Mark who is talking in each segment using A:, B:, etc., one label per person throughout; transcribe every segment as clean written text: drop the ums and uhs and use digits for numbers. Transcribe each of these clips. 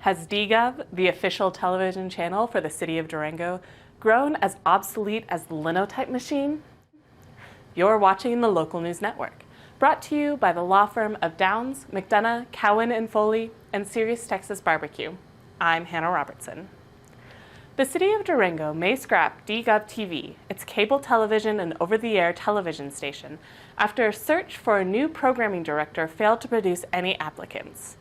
A: Has DGOV, the official television channel for the city of Durango, grown as obsolete as the linotype machine? You're watching the Local News Network, brought to you by the law firm of Downs, McDonough, Cowan & Foley, and Sirius Texas Barbecue. I'm Hannah Robertson. The city of Durango may scrap DGOV TV, its cable television and over-the-air television station, after a search for a new programming director failed to produce any applicants.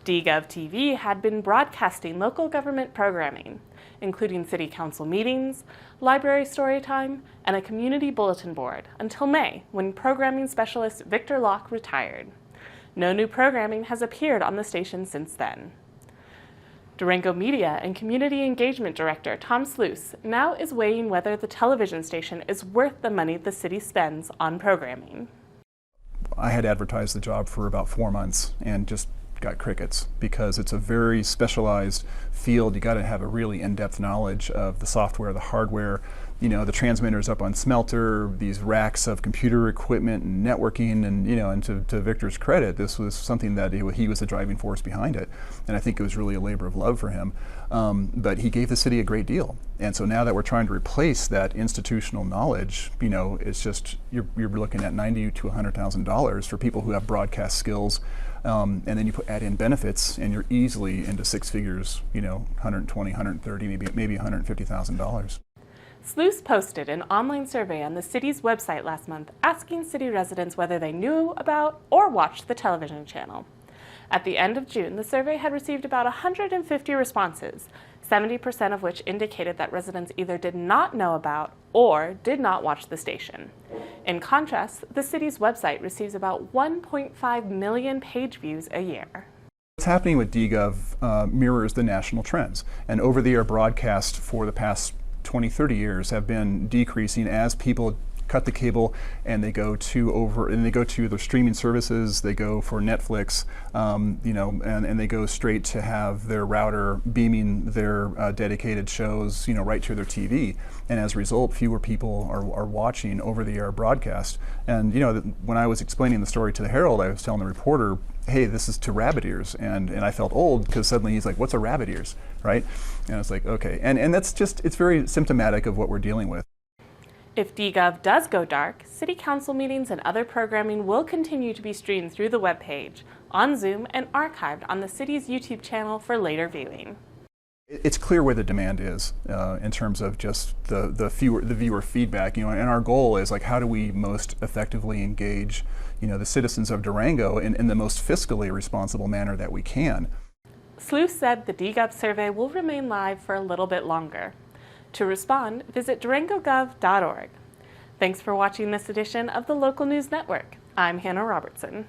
A: DGOV TV had been broadcasting local government programming, including city council meetings, library story time, and a community bulletin board, until May, when programming specialist Victor Locke retired. No new programming has appeared on the station since then. Durango Media and Community Engagement Director Tom Sluice now is weighing whether the television station is worth the money the city spends on programming.
B: I had advertised the job for about 4 months and just got crickets because it's a very specialized field. You got to have a really in-depth knowledge of the software, the hardware, the transmitters up on Smelter, these racks of computer equipment and networking, and to Victor's credit, this was something that he was the driving force behind it, and I think it was really a labor of love for him. But he gave the city a great deal, and so now that we're trying to replace that institutional knowledge, it's just you're looking at $90,000 to $100,000 for people who have broadcast skills. And then you add in benefits, and you're easily into six figures, $120,000, $130,000, maybe $150,000.
A: Sluice posted an online survey on the city's website last month asking city residents whether they knew about or watched the television channel. At the end of June, the survey had received about 150 responses, 70% of which indicated that residents either did not know about or did not watch the station. In contrast, the city's website receives about 1.5 million page views a year.
B: What's happening with DGOV mirrors the national trends, and over-the-air broadcast for the past 20, 30 years have been decreasing as people cut the cable and they go to their streaming services. They go for Netflix, and they go straight to have their router beaming their dedicated shows, right to their TV. And as a result, fewer people are watching over-the-air broadcast. And when I was explaining the story to the Herald, I was telling the reporter, hey, this is to rabbit ears, and I felt old because suddenly he's like, what's a rabbit ears, right? And I was like, okay, and that's just, it's very symptomatic of what we're dealing with.
A: If DGOV does go dark, city council meetings and other programming will continue to be streamed through the webpage, on Zoom, and archived on the city's YouTube channel for later viewing.
B: It's clear where the demand is in terms of just the viewer feedback, and our goal is like, how do we most effectively engage the citizens of Durango in the most fiscally responsible manner that we can.
A: Sluice said the DGOV survey will remain live for a little bit longer. To respond, visit durangogov.org. Thanks for watching this edition of the Local News Network. I'm Hannah Robertson.